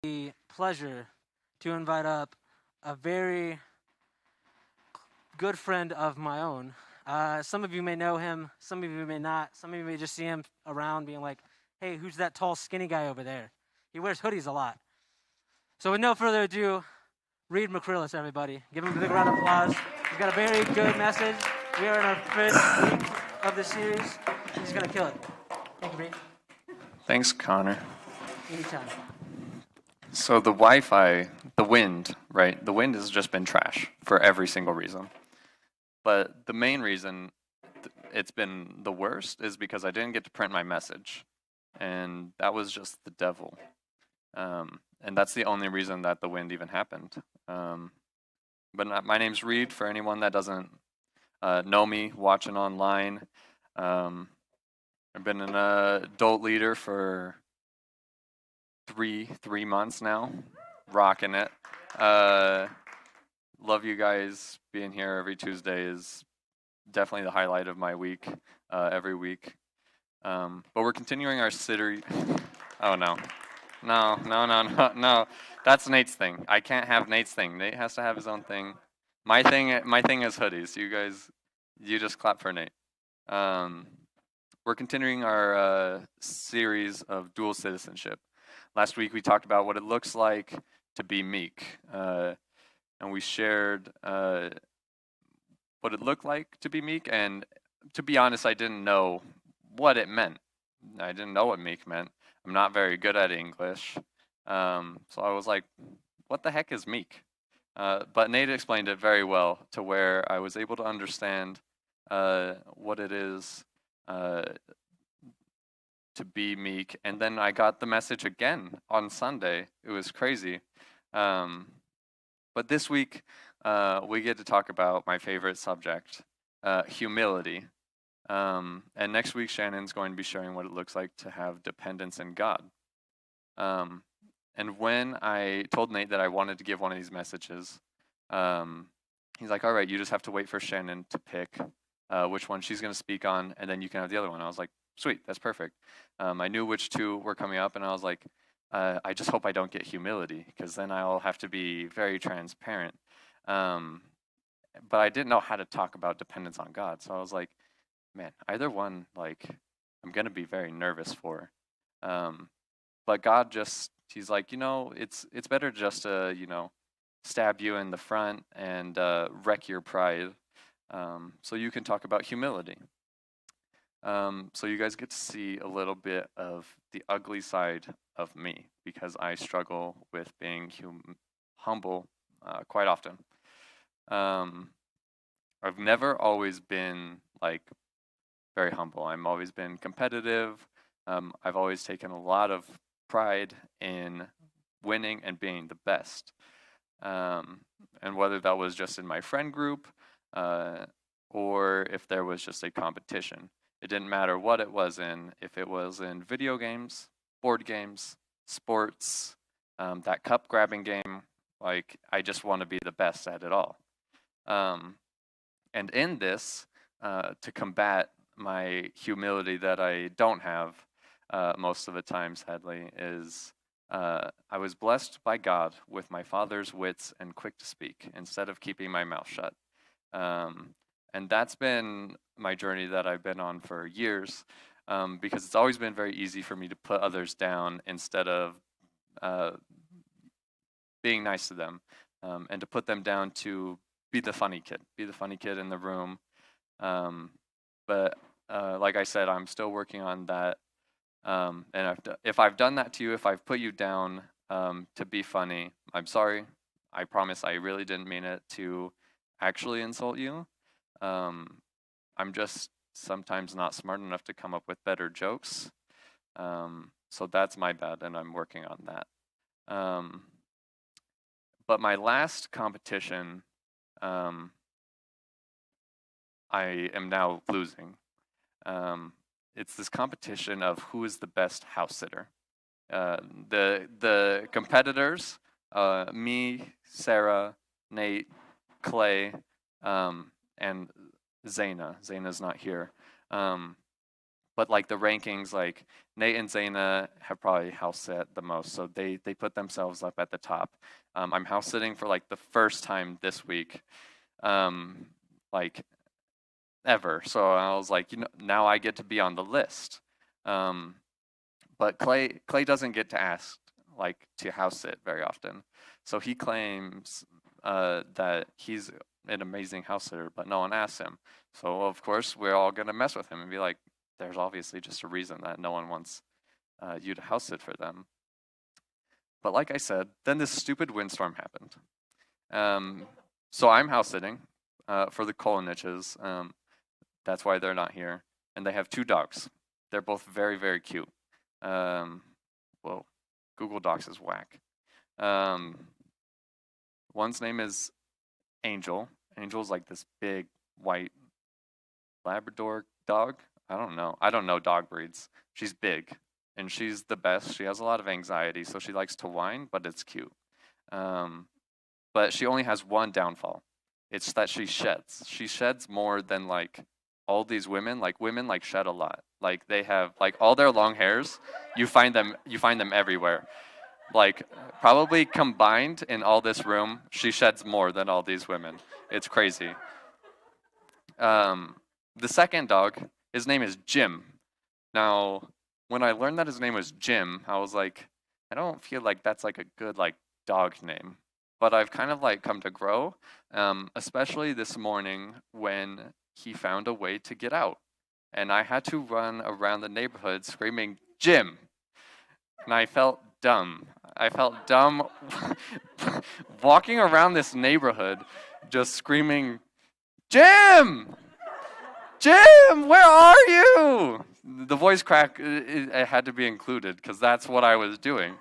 the pleasure to invite up a very good friend of my own. Some of you may know him, some of you may not. Some of you may just see him around being like, hey, who's that tall, skinny guy over there? He wears hoodies a lot. So, with no further ado, Reed McCrillis, everybody. Give him a big round of applause. He's got a very good message. We are in our fifth week of the series. He's going to kill it. Thank you, Reed. Thanks, Connor. Anytime. So the Wi-Fi, the wind, right? The wind has just been trash for every single reason. But the main reason it's been the worst is because I didn't get to print my message. And that was just the devil. And that's the only reason that the wind even happened. My name's Reed, for anyone that doesn't know me, watching online. I've been an adult leader for three months now, rocking it. Love you guys. Being here every Tuesday is definitely the highlight of my week, every week. But we're continuing our series. Oh no. No. That's Nate's thing. I can't have Nate's thing. Nate has to have his own thing. My thing is hoodies. You guys, you just clap for Nate. We're continuing our series of dual citizenship. Last week we talked about what it looks like to be meek, and we shared what it looked like to be meek. And to be honest, I didn't know what it meant. I didn't know what meek meant. I'm not very good at English, so I was like, "What the heck is meek?" But Nate explained it very well to where I was able to understand what it is to be meek. And then I got the message again on Sunday. It was crazy. But this week, we get to talk about my favorite subject, humility. And next week, Shannon's going to be sharing what it looks like to have dependence in God. And when I told Nate that I wanted to give one of these messages, he's like, all right, you just have to wait for Shannon to pick which one she's going to speak on, and then you can have the other one. I was like, sweet, that's perfect. I knew which two were coming up, and I was like, I just hope I don't get humility, because then I'll have to be very transparent. But I didn't know how to talk about dependence on God, so I was like, man, either one, like, I'm going to be very nervous for. But God just, he's like, it's better just to, stab you in the front and wreck your pride, so you can talk about humility. So you guys get to see a little bit of the ugly side of me, because I struggle with being humble quite often. I've never always been like very humble. I've always been competitive. I've always taken a lot of pride in winning and being the best. And whether that was just in my friend group or if there was just a competition. It didn't matter what it was in, if it was in video games, board games, sports, that cup grabbing game, like I just want to be the best at it all. And in this, to combat my humility that I don't have most of the time, sadly, is I was blessed by God with my father's wits and quick to speak instead of keeping my mouth shut. And that's been my journey that I've been on for years, because it's always been very easy for me to put others down instead of being nice to them, and to put them down to be the funny kid in the room. But like I said, I'm still working on that. And if I've done that to you, if I've put you down to be funny, I'm sorry. I promise I really didn't mean it to actually insult you. I'm just sometimes not smart enough to come up with better jokes. So that's my bad, and I'm working on that. But my last competition, I am now losing. It's this competition of who is the best house sitter. The competitors, me, Sarah, Nate, Clay, and Zaina. Zaina's not here. but like the rankings, like Nate and Zaina have probably house sit the most, so they put themselves up at the top. I'm house sitting for like the first time this week, like ever. So I was like, now I get to be on the list. But Clay doesn't get to ask like to house sit very often, so he claims that he's an amazing house sitter, but no one asks him. So of course we're all gonna mess with him and be like, there's obviously just a reason that no one wants you to house sit for them. But like I said, then this stupid windstorm happened. So I'm house sitting for the Koliniches. That's why they're not here, and they have 2 dogs. They're both very, very cute. Well, Google Docs is whack. One's name is Angel. Angel's like this big white Labrador dog. I don't know. I don't know dog breeds. She's big, and she's the best. She has a lot of anxiety, so she likes to whine, but it's cute. But she only has one downfall. It's that she sheds. She sheds more than like all these women. Like women like shed a lot. Like they have like all their long hairs. You find them everywhere. Like probably combined in all this room, she sheds more than all these women. It's crazy. The second dog, his name is Jim. Now, when I learned that his name was Jim, I was like, I don't feel like that's like a good like dog name. But I've kind of like come to grow, especially this morning when he found a way to get out. And I had to run around the neighborhood screaming, Jim! And I felt dumb. I felt dumb walking around this neighborhood just screaming, Jim! Jim, where are you? The voice crack, it had to be included because that's what I was doing.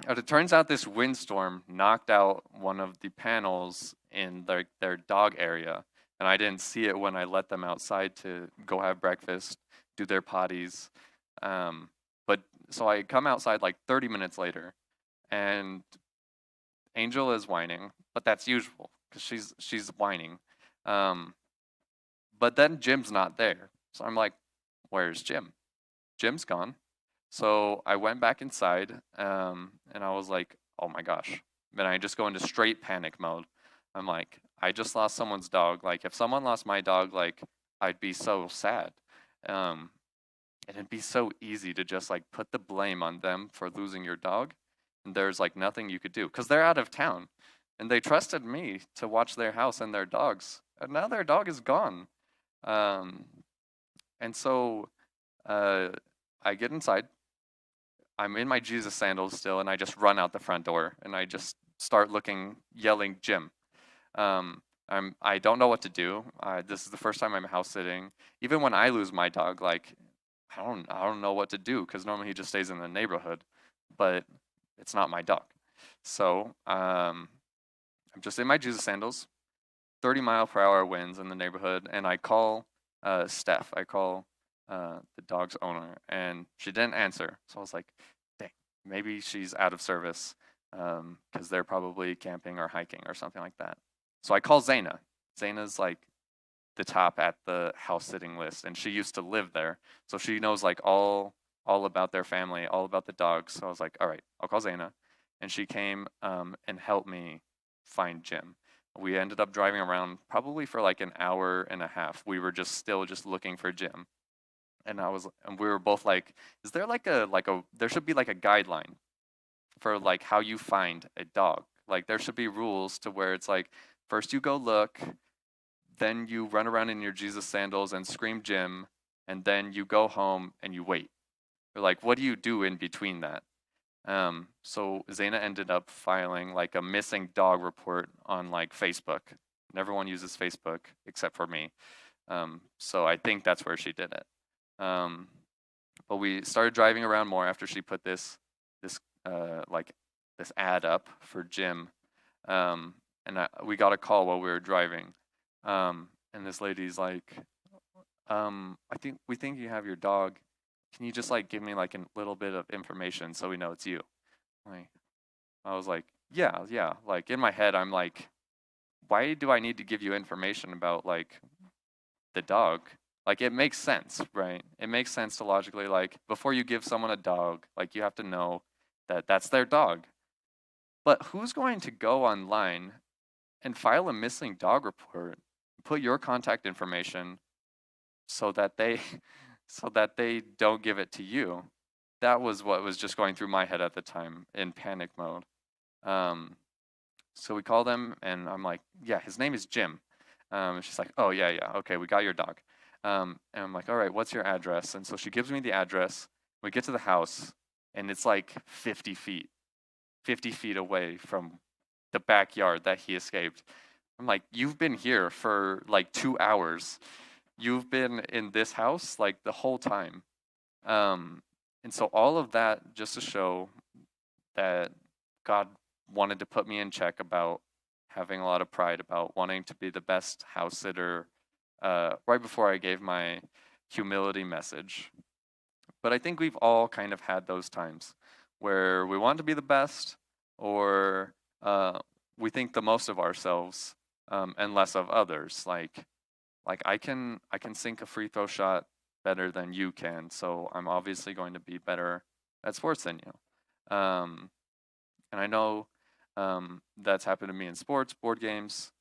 It turns out this windstorm knocked out one of the panels in their dog area, and I didn't see it when I let them outside to go have breakfast, do their potties. But so I come outside like 30 minutes later, and Angel is whining, but that's usual because she's whining. But then Jim's not there, so I'm like, where's Jim? Jim's gone. So I went back inside, and I was like, oh my gosh. Then I just go into straight panic mode. I'm like, I just lost someone's dog. Like, if someone lost my dog, like, I'd be so sad. And it'd be so easy to just, like, put the blame on them for losing your dog. And there's, like, nothing you could do. Because they're out of town. And they trusted me to watch their house and their dogs. And now their dog is gone. And so I get inside. I'm in my Jesus sandals still, and I just run out the front door, and I just start yelling, Jim. I don't know what to do. This is the first time I'm house sitting. Even when I lose my dog, like I don't know what to do because normally he just stays in the neighborhood, but it's not my dog. So I'm just in my Jesus sandals, 30-mile-per-hour winds in the neighborhood, and I call Steph. I call the dog's owner, and she didn't answer. So I was like, dang, maybe she's out of service because they're probably camping or hiking or something like that. So I call Zaina. Zaina's like the top at the house sitting list, and she used to live there. So she knows like all about their family, all about the dogs. So I was like, all right, I'll call Zaina. And she came and helped me find Jim. We ended up driving around probably for like an hour and a half. We were still looking for Jim. And we were both like, is there there should be like a guideline for like how you find a dog. Like there should be rules to where it's like, first you go look, then you run around in your Jesus sandals and scream Jim, and then you go home and you wait. Or like, what do you do in between that? So Zaina ended up filing like a missing dog report on like Facebook. And everyone uses Facebook except for me. So I think that's where she did it. But we started driving around more after she put this ad up for Jim. And we got a call while we were driving. And this lady's like, we think you have your dog. Can you just like give me like a little bit of information so we know it's you? I was like, yeah. Like in my head, I'm like, why do I need to give you information about like the dog? Like, it makes sense, right? It makes sense to logically, like, before you give someone a dog, like, you have to know that that's their dog. But who's going to go online and file a missing dog report, put your contact information so that they so that they don't give it to you? That was what was just going through my head at the time in panic mode. Um, so we call them, and I'm like, yeah, his name is Jim. And she's like, oh, yeah, yeah, okay, we got your dog. And I'm like, all right, what's your address? And so she gives me the address. We get to the house, and it's like 50 feet away from the backyard that he escaped. I'm like, you've been here for like 2 hours. You've been in this house like the whole time. And so all of that just to show that God wanted to put me in check about having a lot of pride, about wanting to be the best house sitter, right before I gave my humility message. But I think we've all kind of had those times where we want to be the best, or we think the most of ourselves and less of others. Like I can sink a free throw shot better than you can, so I'm obviously going to be better at sports than you. And I know that's happened to me in sports, board games,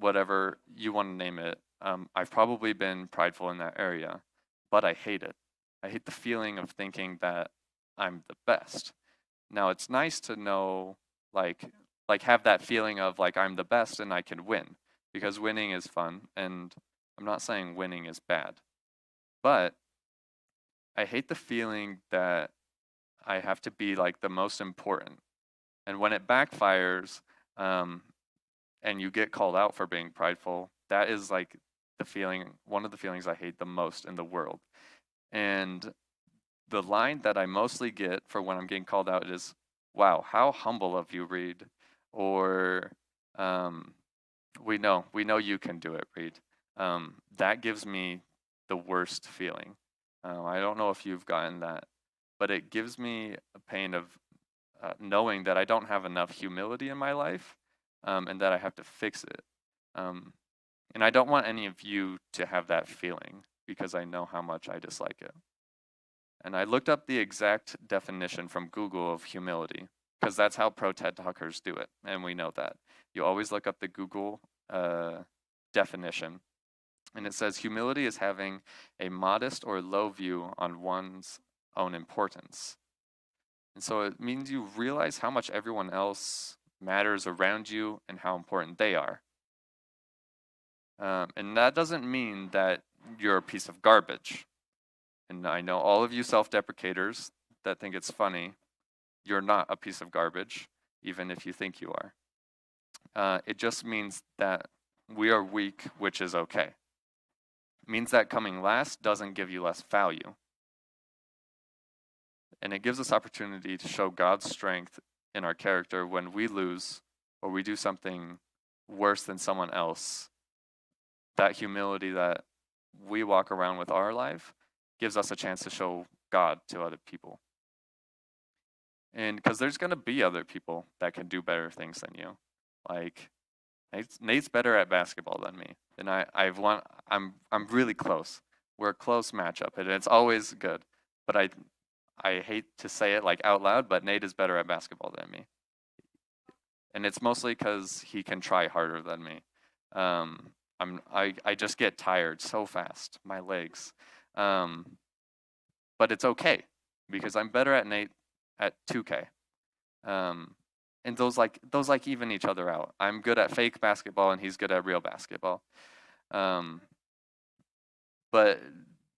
whatever you want to name it. I've probably been prideful in that area, but I hate it. I hate the feeling of thinking that I'm the best. Now it's nice to know, like, have that feeling of like I'm the best and I can win, because winning is fun, and I'm not saying winning is bad, but I hate the feeling that I have to be like the most important. And when it backfires, um, and you get called out for being prideful, that is like one of the feelings I hate the most in the world. And the line that I mostly get for when I'm getting called out is, "Wow, how humble of you, Reed," or um, we know you can do it, Reed." That gives me the worst feeling. I don't know if you've gotten that, but it gives me a pain of knowing that I don't have enough humility in my life, and that I have to fix it. Um, and I don't want any of you to have that feeling, because I know how much I dislike it. And I looked up the exact definition from Google of humility, because that's how pro TED Talkers do it, and we know that. You always look up the Google definition, and it says humility is having a modest or low view on one's own importance. And so it means you realize how much everyone else matters around you and how important they are. And that doesn't mean that you're a piece of garbage. And I know all of you self-deprecators that think it's funny, you're not a piece of garbage, even if you think you are. It just means that we are weak, which is okay. It means that coming last doesn't give you less value. And it gives us opportunity to show God's strength in our character when we lose or we do something worse than someone else. That humility that we walk around with our life gives us a chance to show God to other people. And because there's going to be other people that can do better things than you. Like Nate's better at basketball than me, and I'm really close. We're a close matchup, and it's always good. But I hate to say it like out loud, but Nate is better at basketball than me. And it's mostly because he can try harder than me. I just get tired so fast, my legs. But it's okay, because I'm better at Nate at 2K. And those even each other out. I'm good at fake basketball and he's good at real basketball. But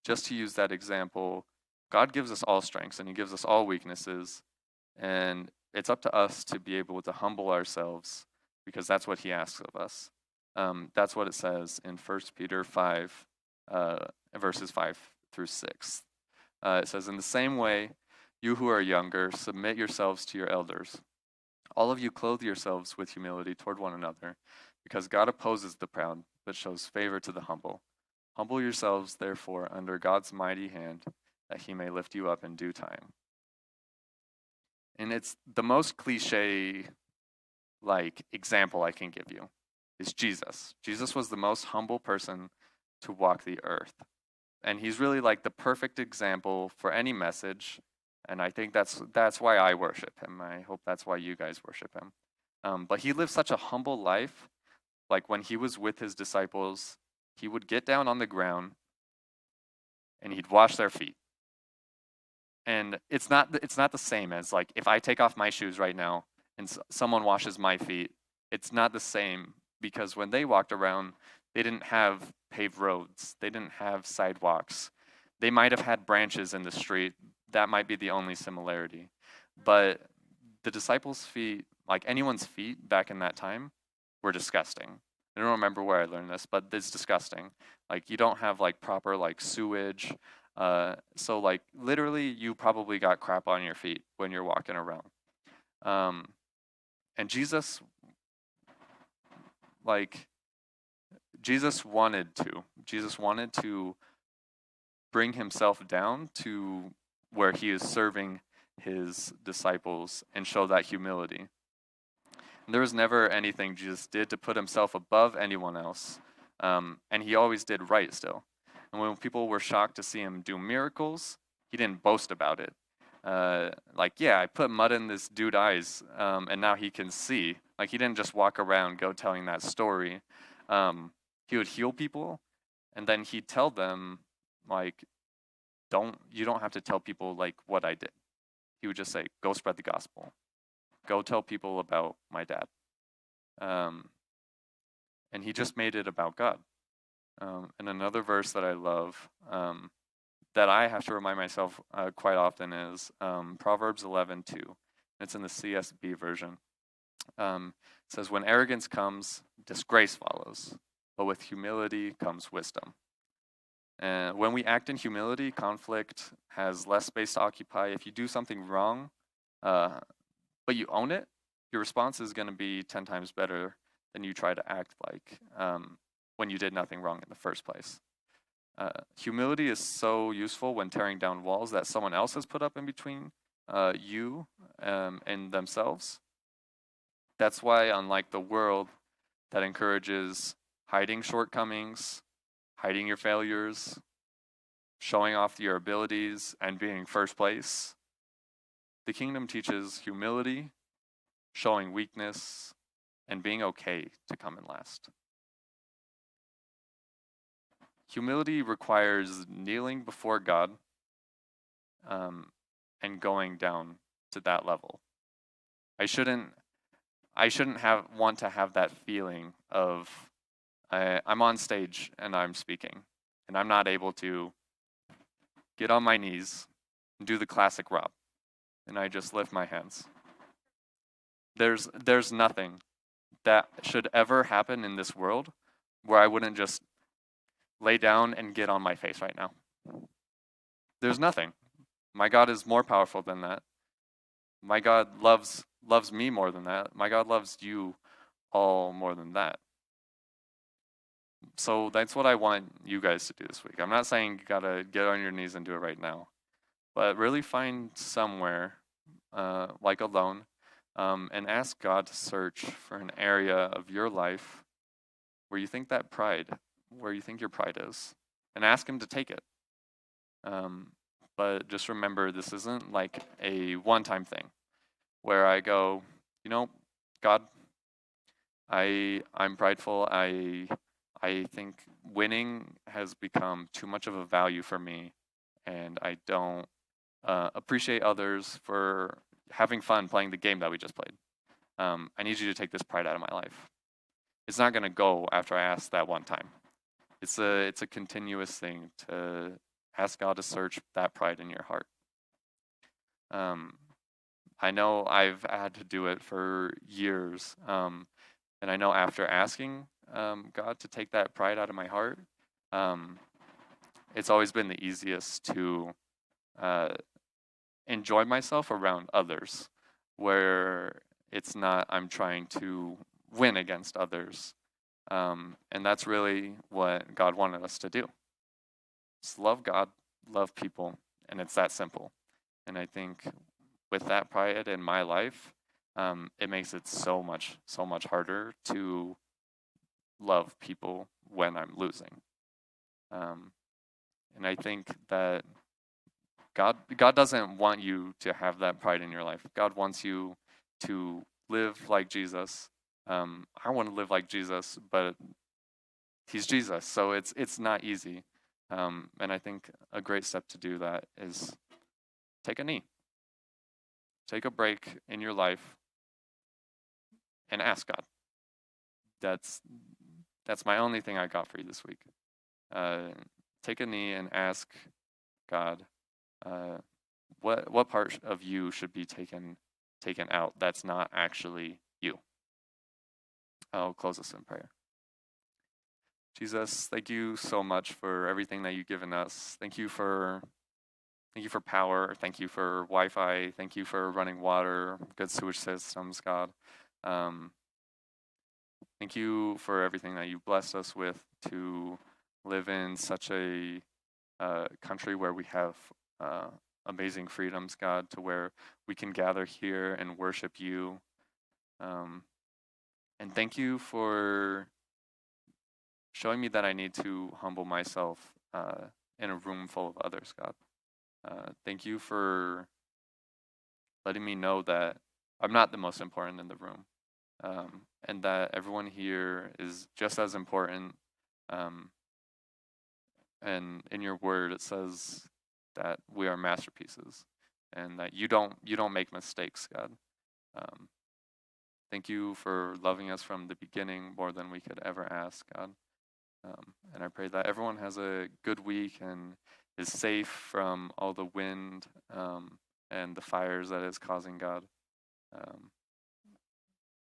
just to use that example, God gives us all strengths and he gives us all weaknesses, and it's up to us to be able to humble ourselves, because that's what he asks of us. That's what it says in 1 Peter 5, verses 5 through 6. It says, "In the same way, you who are younger, submit yourselves to your elders. All of you clothe yourselves with humility toward one another, because God opposes the proud, but shows favor to the humble. Humble yourselves, therefore, under God's mighty hand, that he may lift you up in due time." And it's the most cliche example I can give you is Jesus. Jesus was the most humble person to walk the earth. And he's really like the perfect example for any message. And I think that's why I worship him. I hope that's why you guys worship him. But he lived such a humble life. Like when he was with his disciples, he would get down on the ground and he'd wash their feet. And it's not the same as like if I take off my shoes right now and someone washes my feet. It's not the same because when they walked around, they didn't have paved roads. They didn't have sidewalks. They might have had branches in the street. That might be the only similarity. But the disciples' feet, like anyone's feet back in that time, were disgusting. I don't remember where I learned this, but it's disgusting. Like you don't have like proper like sewage. So like literally you probably got crap on your feet when you're walking around. And Jesus wanted to bring himself down to where he is serving his disciples and show that humility. And there was never anything Jesus did to put himself above anyone else. And he always did right still. And when people were shocked to see him do miracles, he didn't boast about it. Like, yeah, I put mud in this dude's eyes, and now he can see. Like, he didn't just walk around go telling that story. He would heal people, and then he'd tell them, like, you don't have to tell people, like, what I did. He would just say, go spread the gospel. Go tell people about my dad. And he just made it about God. And another verse that I love, that I have to remind myself quite often is Proverbs 11:2. It's in the CSB version. It says, when arrogance comes, disgrace follows, but with humility comes wisdom. And when we act in humility, conflict has less space to occupy. If you do something wrong, but you own it, your response is going to be 10 times better than you try to act like when you did nothing wrong in the first place. Humility is so useful when tearing down walls that someone else has put up in between you and themselves. That's why, unlike the world that encourages hiding shortcomings, hiding your failures, showing off your abilities, and being first place, the kingdom teaches humility, showing weakness, and being okay to come in last. Humility requires kneeling before God and going down to that level. I shouldn't want to have that feeling of I'm on stage and I'm speaking and I'm not able to get on my knees and do the classic Rob and I just lift my hands. There's nothing that should ever happen in this world where I wouldn't just lay down and get on my face right now. There's nothing. My God is more powerful than that. My God loves me more than that. My God loves you all more than that. So that's what I want you guys to do this week. I'm not saying you gotta get on your knees and do it right now, but really find somewhere, like alone, and ask God to search for an area of your life where you think your pride is, and ask Him to take it. But just remember, this isn't like a one-time thing where I go, God, I'm prideful. I think winning has become too much of a value for me, and I don't appreciate others for having fun playing the game that we just played. I need you to take this pride out of my life. It's not going to go after I ask that one time. It's a continuous thing to ask God to search that pride in your heart. I know I've had to do it for years, and I know after asking God to take that pride out of my heart, it's always been the easiest to enjoy myself around others, where it's not I'm trying to win against others. And that's really what God wanted us to do. Just love God, love people, and it's that simple. And I think with that pride in my life, it makes it so much harder to love people when I'm losing. And I think that God doesn't want you to have that pride in your life. God wants you to live like Jesus. I want to live like Jesus, but he's Jesus, so it's not easy. And I think a great step to do that is take a knee, take a break in your life, and ask God. That's that's my only thing I got for you this week. Uh, take a knee and ask God, uh, what part of you should be taken out that's not actually you. I'll close this in prayer. Jesus, thank you so much for everything that you've given us. Thank you for power. Thank you for Wi-Fi. Thank you for running water, good sewage systems, God. Um, thank you for everything that you blessed us with to live in such a country where we have amazing freedoms, God, to where we can gather here and worship you. And thank you for showing me that I need to humble myself in a room full of others, God. Thank you for letting me know that I'm not the most important in the room, and that everyone here is just as important. And in your word, it says that we are masterpieces, and that you don't make mistakes, God. Um, thank you for loving us from the beginning more than we could ever ask, God. And I pray that everyone has a good week and is safe from all the wind and the fires that it's causing, God.